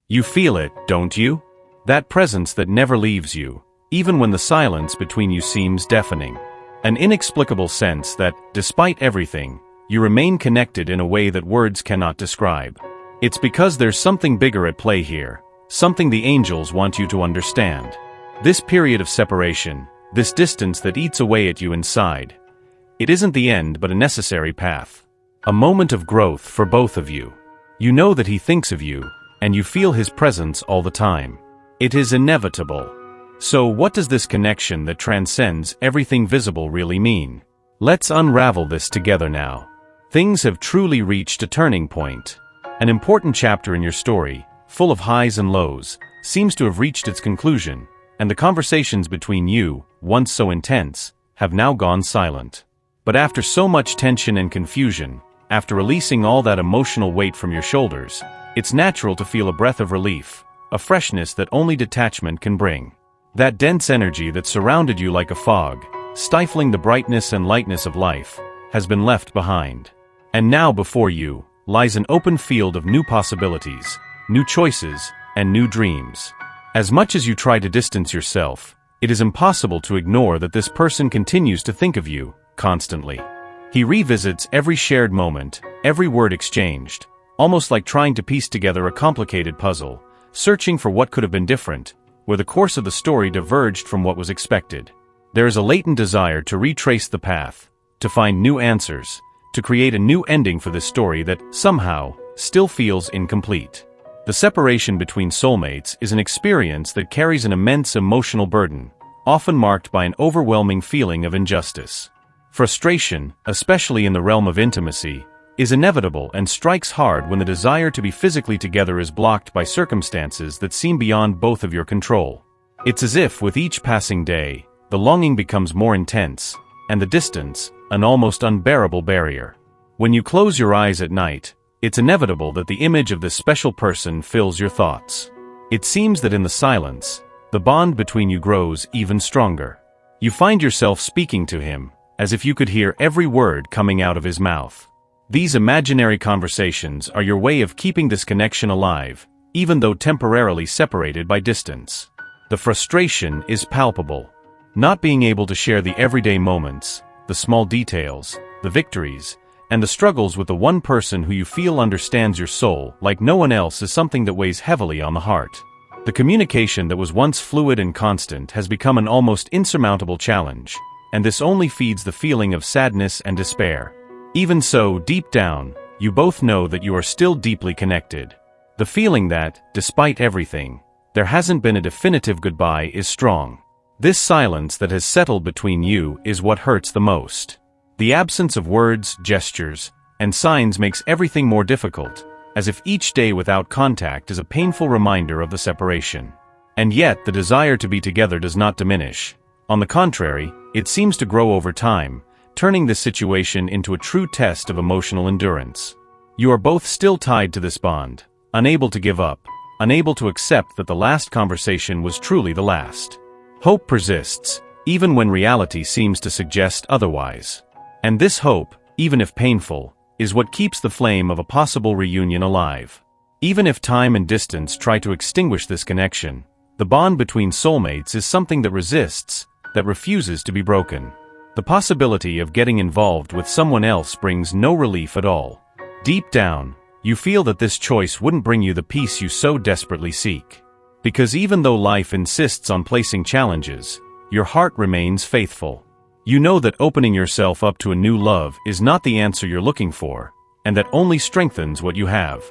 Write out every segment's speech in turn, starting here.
You feel it, don't you? That presence that never leaves you, even when the silence between you seems deafening. An inexplicable sense that, despite everything, you remain connected in a way that words cannot describe. It's because there's something bigger at play here, something the angels want you to understand. This period of separation, this distance that eats away at you inside, it isn't the end but a necessary path. A moment of growth for both of you. You know that he thinks of you, and you feel his presence all the time. It is inevitable. So what does this connection that transcends everything visible really mean? Let's unravel this together now. Things have truly reached a turning point. An important chapter in your story, full of highs and lows, seems to have reached its conclusion, and the conversations between you, once so intense, have now gone silent. But after so much tension and confusion, after releasing all that emotional weight from your shoulders, it's natural to feel a breath of relief, a freshness that only detachment can bring. That dense energy that surrounded you like a fog, stifling the brightness and lightness of life, has been left behind. And now before you lies an open field of new possibilities, new choices, and new dreams. As much as you try to distance yourself, it is impossible to ignore that this person continues to think of you, constantly. He revisits every shared moment, every word exchanged, almost like trying to piece together a complicated puzzle, searching for what could have been different, where the course of the story diverged from what was expected. There is a latent desire to retrace the path, to find new answers, to create a new ending for this story that, somehow, still feels incomplete. The separation between soulmates is an experience that carries an immense emotional burden, often marked by an overwhelming feeling of injustice. Frustration, especially in the realm of intimacy, is inevitable and strikes hard when the desire to be physically together is blocked by circumstances that seem beyond both of your control. It's as if with each passing day, the longing becomes more intense, and the distance, an almost unbearable barrier. When you close your eyes at night, it's inevitable that the image of this special person fills your thoughts. It seems that in the silence, the bond between you grows even stronger. You find yourself speaking to him, as if you could hear every word coming out of his mouth. These imaginary conversations are your way of keeping this connection alive, even though temporarily separated by distance. The frustration is palpable. Not being able to share the everyday moments, the small details, the victories, and the struggles with the one person who you feel understands your soul like no one else is something that weighs heavily on the heart. The communication that was once fluid and constant has become an almost insurmountable challenge, and this only feeds the feeling of sadness and despair. Even so, deep down, you both know that you are still deeply connected. The feeling that, despite everything, there hasn't been a definitive goodbye is strong. This silence that has settled between you is what hurts the most. The absence of words, gestures, and signs makes everything more difficult, as if each day without contact is a painful reminder of the separation. And yet, the desire to be together does not diminish. On the contrary, it seems to grow over time, turning this situation into a true test of emotional endurance. You are both still tied to this bond, unable to give up, unable to accept that the last conversation was truly the last. Hope persists, even when reality seems to suggest otherwise. And this hope, even if painful, is what keeps the flame of a possible reunion alive. Even if time and distance try to extinguish this connection, the bond between soulmates is something that resists, that refuses to be broken. The possibility of getting involved with someone else brings no relief at all. Deep down, you feel that this choice wouldn't bring you the peace you so desperately seek. Because even though life insists on placing challenges, your heart remains faithful. You know that opening yourself up to a new love is not the answer you're looking for, and that only strengthens what you have.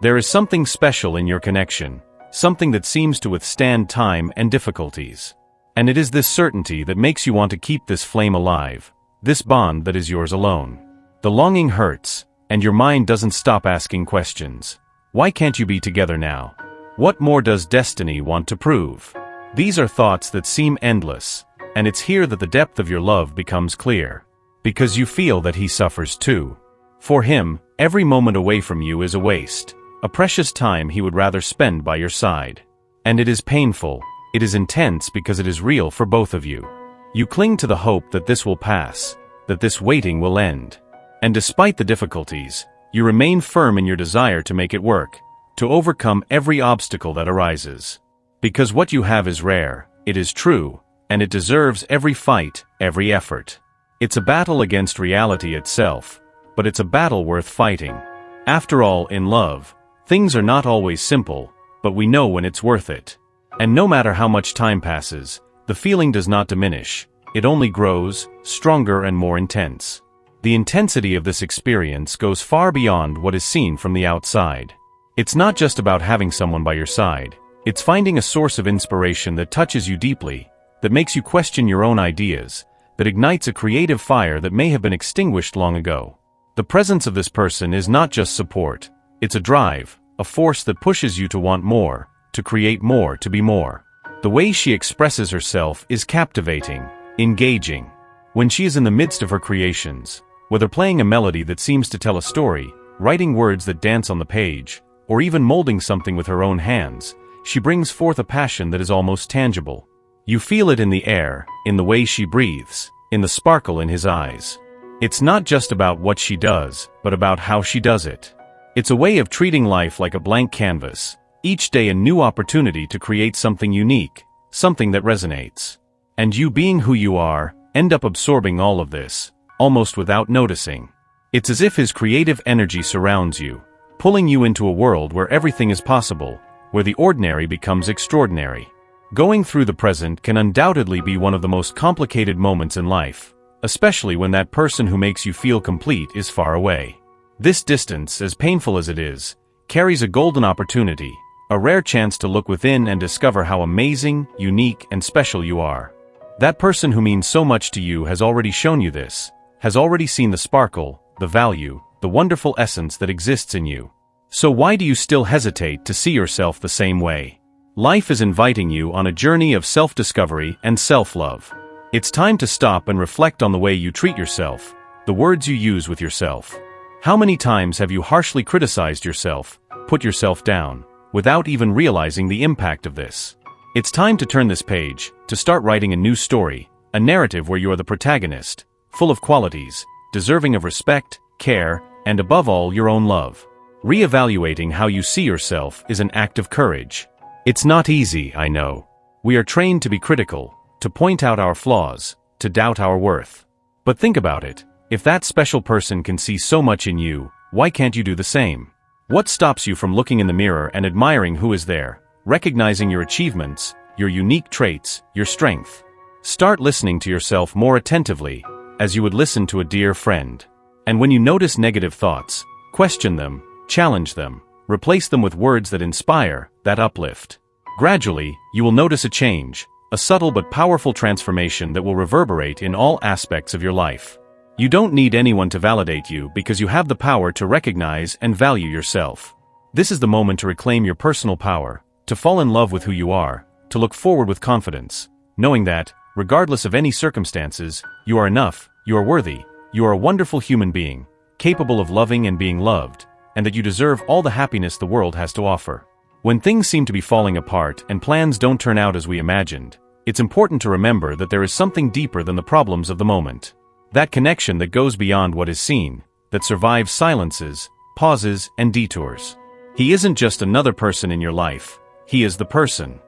There is something special in your connection, something that seems to withstand time and difficulties. And it is this certainty that makes you want to keep this flame alive, this bond that is yours alone. The longing hurts, and your mind doesn't stop asking questions. Why can't you be together now? What more does destiny want to prove? These are thoughts that seem endless, and it's here that the depth of your love becomes clear. Because you feel that he suffers too. For him, every moment away from you is a waste, a precious time he would rather spend by your side. And it is painful, it is intense because it is real for both of you. You cling to the hope that this will pass, that this waiting will end. And despite the difficulties, you remain firm in your desire to make it work, to overcome every obstacle that arises. Because what you have is rare, it is true, and it deserves every fight, every effort. It's a battle against reality itself, but it's a battle worth fighting. After all, in love, things are not always simple, but we know when it's worth it. And no matter how much time passes, the feeling does not diminish, it only grows, stronger and more intense. The intensity of this experience goes far beyond what is seen from the outside. It's not just about having someone by your side, it's finding a source of inspiration that touches you deeply, that makes you question your own ideas, that ignites a creative fire that may have been extinguished long ago. The presence of this person is not just support, it's a drive, a force that pushes you to want more, to create more, to be more. The way she expresses herself is captivating, engaging. When she is in the midst of her creations, whether playing a melody that seems to tell a story, writing words that dance on the page, or even molding something with her own hands, she brings forth a passion that is almost tangible. You feel it in the air, in the way she breathes, in the sparkle in his eyes. It's not just about what she does, but about how she does it. It's a way of treating life like a blank canvas, each day a new opportunity to create something unique, something that resonates. And you, being who you are, end up absorbing all of this, almost without noticing. It's as if his creative energy surrounds you, pulling you into a world where everything is possible, where the ordinary becomes extraordinary. Going through the present can undoubtedly be one of the most complicated moments in life, especially when that person who makes you feel complete is far away. This distance, as painful as it is, carries a golden opportunity, a rare chance to look within and discover how amazing, unique, and special you are. That person who means so much to you has already shown you this, has already seen the sparkle, the value, the wonderful essence that exists in you. So why do you still hesitate to see yourself the same way? Life is inviting you on a journey of self-discovery and self-love. It's time to stop and reflect on the way you treat yourself, the words you use with yourself. How many times have you harshly criticized yourself, put yourself down, without even realizing the impact of this? It's time to turn this page, to start writing a new story, a narrative where you are the protagonist, full of qualities, deserving of respect, care, and above all, your own love. Reevaluating how you see yourself is an act of courage. It's not easy, I know. We are trained to be critical, to point out our flaws, to doubt our worth. But think about it. If that special person can see so much in you, why can't you do the same? What stops you from looking in the mirror and admiring who is there, recognizing your achievements, your unique traits, your strength? Start listening to yourself more attentively, as you would listen to a dear friend. And when you notice negative thoughts, question them, challenge them, replace them with words that inspire, that uplift. Gradually, you will notice a change, a subtle but powerful transformation that will reverberate in all aspects of your life. You don't need anyone to validate you because you have the power to recognize and value yourself. This is the moment to reclaim your personal power, to fall in love with who you are, to look forward with confidence, knowing that, regardless of any circumstances, you are enough, you are worthy, you are a wonderful human being, capable of loving and being loved, and that you deserve all the happiness the world has to offer. When things seem to be falling apart and plans don't turn out as we imagined, it's important to remember that there is something deeper than the problems of the moment. That connection that goes beyond what is seen, that survives silences, pauses, and detours. He isn't just another person in your life, he is the person.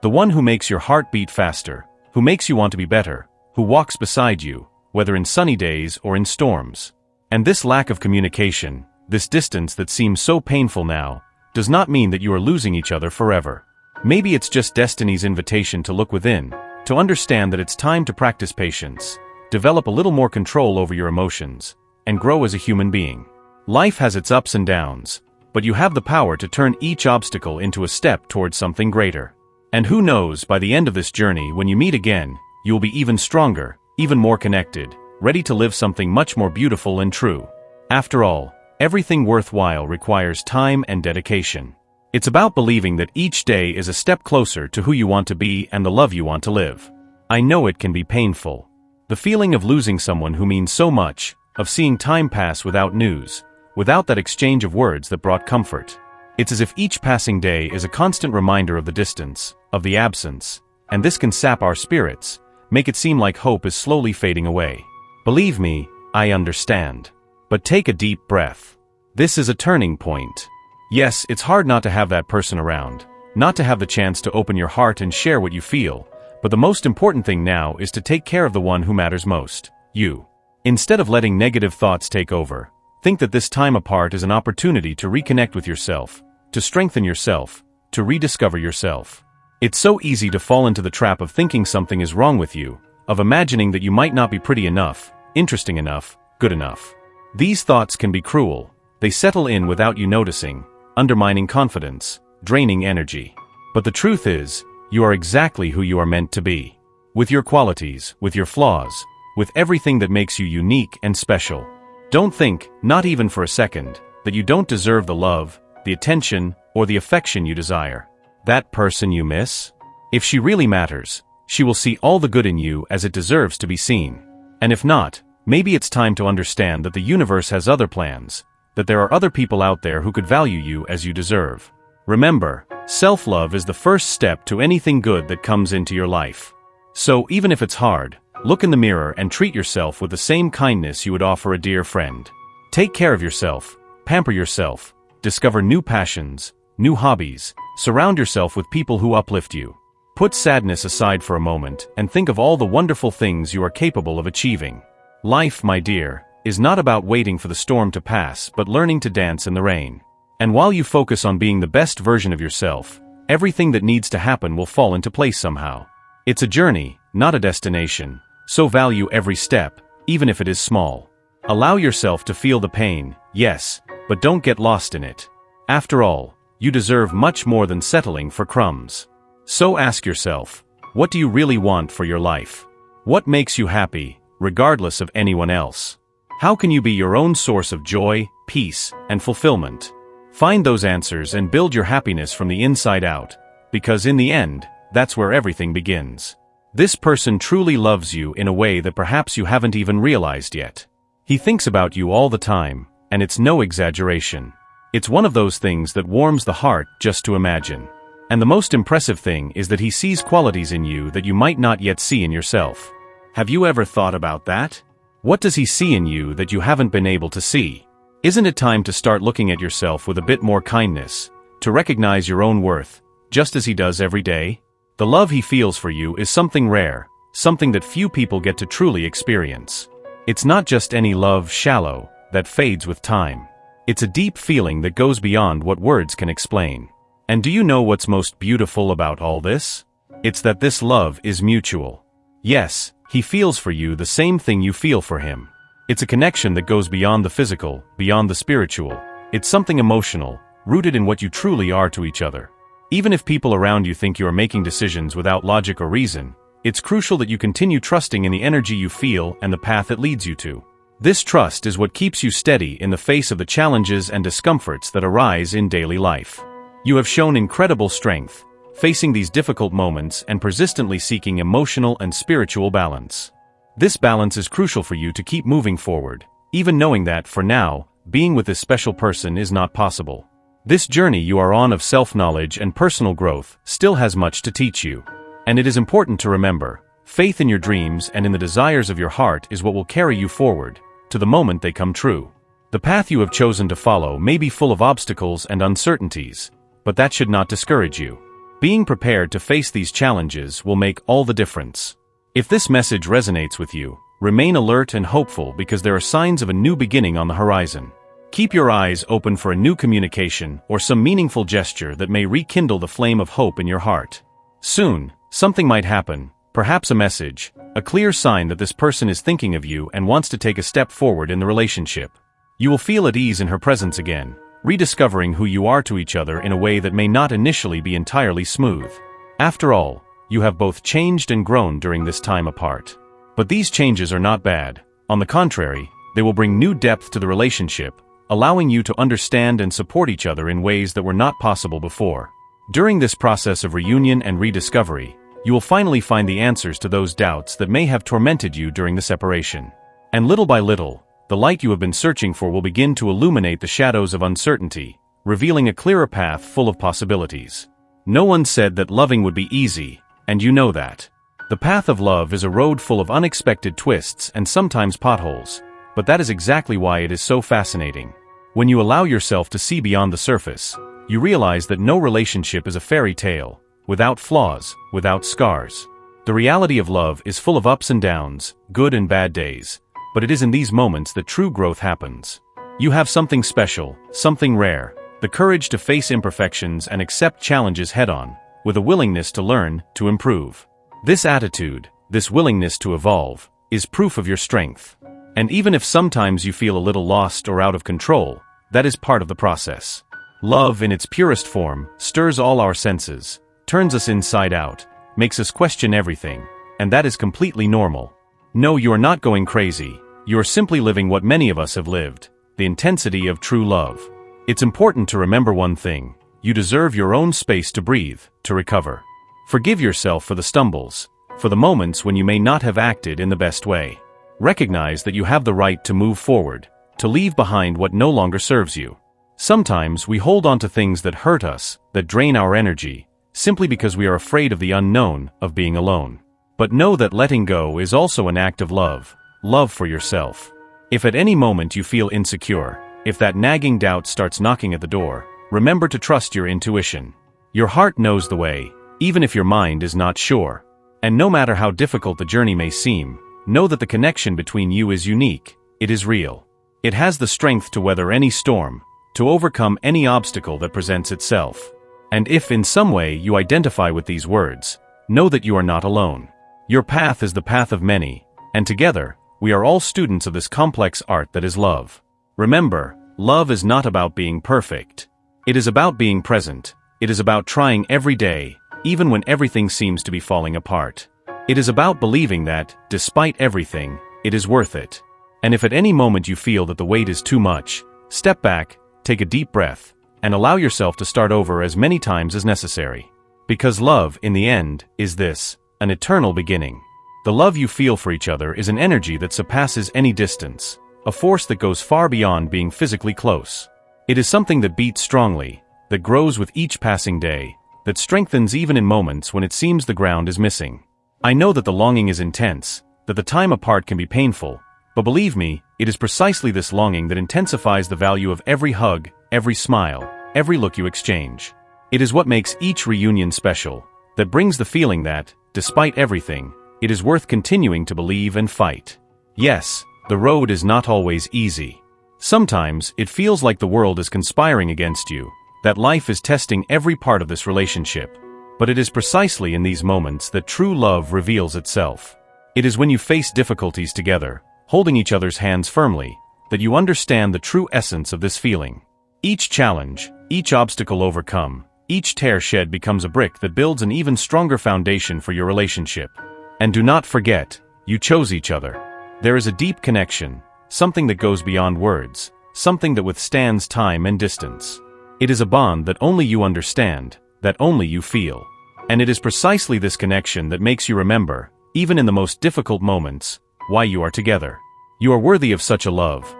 The one who makes your heart beat faster, who makes you want to be better, who walks beside you, whether in sunny days or in storms. And this lack of communication, this distance that seems so painful now, does not mean that you are losing each other forever. Maybe it's just destiny's invitation to look within, to understand that it's time to practice patience, develop a little more control over your emotions, and grow as a human being. Life has its ups and downs, but you have the power to turn each obstacle into a step towards something greater. And who knows, by the end of this journey, when you meet again, you will be even stronger, even more connected, ready to live something much more beautiful and true. After all, everything worthwhile requires time and dedication. It's about believing that each day is a step closer to who you want to be and the love you want to live. I know it can be painful. The feeling of losing someone who means so much, of seeing time pass without news, without that exchange of words that brought comfort. It's as if each passing day is a constant reminder of the distance, of the absence, and this can sap our spirits, make it seem like hope is slowly fading away. Believe me, I understand. But take a deep breath. This is a turning point. Yes, it's hard not to have that person around, not to have the chance to open your heart and share what you feel, but the most important thing now is to take care of the one who matters most, you. Instead of letting negative thoughts take over, think that this time apart is an opportunity to reconnect with yourself, to strengthen yourself, to rediscover yourself. It's so easy to fall into the trap of thinking something is wrong with you, of imagining that you might not be pretty enough, interesting enough, good enough. These thoughts can be cruel. They settle in without you noticing, undermining confidence, draining energy. But the truth is, you are exactly who you are meant to be. With your qualities, with your flaws, with everything that makes you unique and special. Don't think, not even for a second, that you don't deserve the love, the attention, or the affection you desire. That person you miss? If she really matters, she will see all the good in you as it deserves to be seen. And if not, maybe it's time to understand that the universe has other plans, that there are other people out there who could value you as you deserve. Remember, self-love is the first step to anything good that comes into your life. So even if it's hard, look in the mirror and treat yourself with the same kindness you would offer a dear friend. Take care of yourself, pamper yourself, discover new passions, new hobbies, surround yourself with people who uplift you. Put sadness aside for a moment and think of all the wonderful things you are capable of achieving. Life, my dear, is not about waiting for the storm to pass but learning to dance in the rain. And while you focus on being the best version of yourself, everything that needs to happen will fall into place somehow. It's a journey, not a destination, so value every step, even if it is small. Allow yourself to feel the pain, yes, but don't get lost in it. After all, you deserve much more than settling for crumbs. So ask yourself, what do you really want for your life? What makes you happy, regardless of anyone else? How can you be your own source of joy, peace, and fulfillment? Find those answers and build your happiness from the inside out, because in the end, that's where everything begins. This person truly loves you in a way that perhaps you haven't even realized yet. He thinks about you all the time, and it's no exaggeration. It's one of those things that warms the heart just to imagine. And the most impressive thing is that he sees qualities in you that you might not yet see in yourself. Have you ever thought about that? What does he see in you that you haven't been able to see? Isn't it time to start looking at yourself with a bit more kindness, to recognize your own worth, just as he does every day? The love he feels for you is something rare, something that few people get to truly experience. It's not just any love, shallow, that fades with time. It's a deep feeling that goes beyond what words can explain. And do you know what's most beautiful about all this? It's that this love is mutual. Yes, he feels for you the same thing you feel for him. It's a connection that goes beyond the physical, beyond the spiritual. It's something emotional, rooted in what you truly are to each other. Even if people around you think you are making decisions without logic or reason, it's crucial that you continue trusting in the energy you feel and the path it leads you to. This trust is what keeps you steady in the face of the challenges and discomforts that arise in daily life. You have shown incredible strength, facing these difficult moments and persistently seeking emotional and spiritual balance. This balance is crucial for you to keep moving forward, even knowing that, for now, being with this special person is not possible. This journey you are on of self-knowledge and personal growth still has much to teach you. And it is important to remember, faith in your dreams and in the desires of your heart is what will carry you forward, to the moment they come true. The path you have chosen to follow may be full of obstacles and uncertainties, but that should not discourage you. Being prepared to face these challenges will make all the difference. If this message resonates with you, remain alert and hopeful because there are signs of a new beginning on the horizon. Keep your eyes open for a new communication or some meaningful gesture that may rekindle the flame of hope in your heart. Soon, something might happen, perhaps a message, a clear sign that this person is thinking of you and wants to take a step forward in the relationship. You will feel at ease in her presence again, rediscovering who you are to each other in a way that may not initially be entirely smooth. After all, you have both changed and grown during this time apart. But these changes are not bad. On the contrary, they will bring new depth to the relationship, allowing you to understand and support each other in ways that were not possible before. During this process of reunion and rediscovery, you will finally find the answers to those doubts that may have tormented you during the separation. And little by little, the light you have been searching for will begin to illuminate the shadows of uncertainty, revealing a clearer path full of possibilities. No one said that loving would be easy, and you know that. The path of love is a road full of unexpected twists and sometimes potholes, but that is exactly why it is so fascinating. When you allow yourself to see beyond the surface, you realize that no relationship is a fairy tale, without flaws, without scars. The reality of love is full of ups and downs, good and bad days, but it is in these moments that true growth happens. You have something special, something rare, the courage to face imperfections and accept challenges head-on, with a willingness to learn, to improve. This attitude, this willingness to evolve, is proof of your strength. And even if sometimes you feel a little lost or out of control, that is part of the process. Love in its purest form stirs all our senses, turns us inside out, makes us question everything, and that is completely normal. No, you are not going crazy, you are simply living what many of us have lived, the intensity of true love. It's important to remember one thing: you deserve your own space to breathe, to recover. Forgive yourself for the stumbles, for the moments when you may not have acted in the best way. Recognize that you have the right to move forward, to leave behind what no longer serves you. Sometimes we hold on to things that hurt us, that drain our energy, simply because we are afraid of the unknown, of being alone. But know that letting go is also an act of love, love for yourself. If at any moment you feel insecure, if that nagging doubt starts knocking at the door, remember to trust your intuition. Your heart knows the way, even if your mind is not sure. And no matter how difficult the journey may seem, know that the connection between you is unique, it is real. It has the strength to weather any storm, to overcome any obstacle that presents itself. And if in some way you identify with these words, know that you are not alone. Your path is the path of many, and together, we are all students of this complex art that is love. Remember, love is not about being perfect. It is about being present. It is about trying every day, even when everything seems to be falling apart. It is about believing that, despite everything, it is worth it. And if at any moment you feel that the weight is too much, step back, take a deep breath, and allow yourself to start over as many times as necessary. Because love, in the end, is this, an eternal beginning. The love you feel for each other is an energy that surpasses any distance, a force that goes far beyond being physically close. It is something that beats strongly, that grows with each passing day, that strengthens even in moments when it seems the ground is missing. I know that the longing is intense, that the time apart can be painful, but believe me, it is precisely this longing that intensifies the value of every hug, every smile, every look you exchange. It is what makes each reunion special, that brings the feeling that, despite everything, it is worth continuing to believe and fight. Yes, the road is not always easy. Sometimes, it feels like the world is conspiring against you, that life is testing every part of this relationship. But it is precisely in these moments that true love reveals itself. It is when you face difficulties together, holding each other's hands firmly, that you understand the true essence of this feeling. Each challenge, each obstacle overcome, each tear shed becomes a brick that builds an even stronger foundation for your relationship. And do not forget, you chose each other. There is a deep connection, something that goes beyond words, something that withstands time and distance. It is a bond that only you understand, that only you feel. And it is precisely this connection that makes you remember, even in the most difficult moments, why you are together. You are worthy of such a love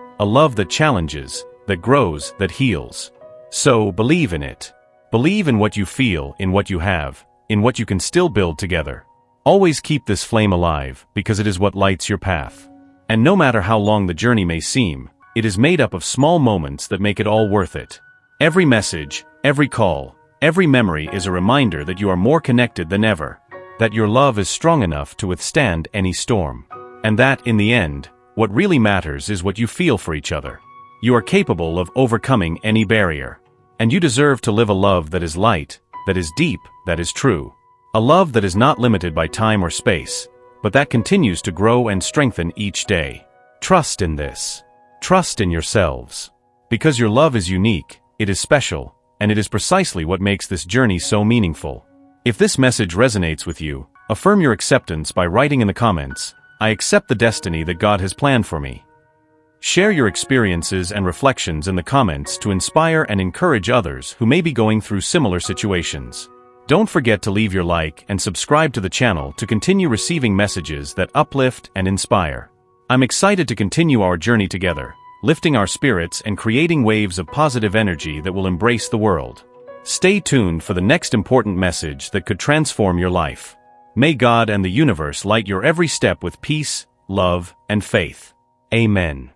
that challenges, that grows, that heals. So, believe in it. Believe in what you feel, in what you have, in what you can still build together. Always keep this flame alive, because it is what lights your path. And no matter how long the journey may seem, it is made up of small moments that make it all worth it. Every message, every call, every memory is a reminder that you are more connected than ever, that your love is strong enough to withstand any storm. And that, in the end, what really matters is what you feel for each other. You are capable of overcoming any barrier. And you deserve to live a love that is light, that is deep, that is true. A love that is not limited by time or space, but that continues to grow and strengthen each day. Trust in this. Trust in yourselves. Because your love is unique, it is special, and it is precisely what makes this journey so meaningful. If this message resonates with you, affirm your acceptance by writing in the comments, "I accept the destiny that God has planned for me." Share your experiences and reflections in the comments to inspire and encourage others who may be going through similar situations. Don't forget to leave your like and subscribe to the channel to continue receiving messages that uplift and inspire. I'm excited to continue our journey together, lifting our spirits and creating waves of positive energy that will embrace the world. Stay tuned for the next important message that could transform your life. May God and the universe light your every step with peace, love, and faith. Amen.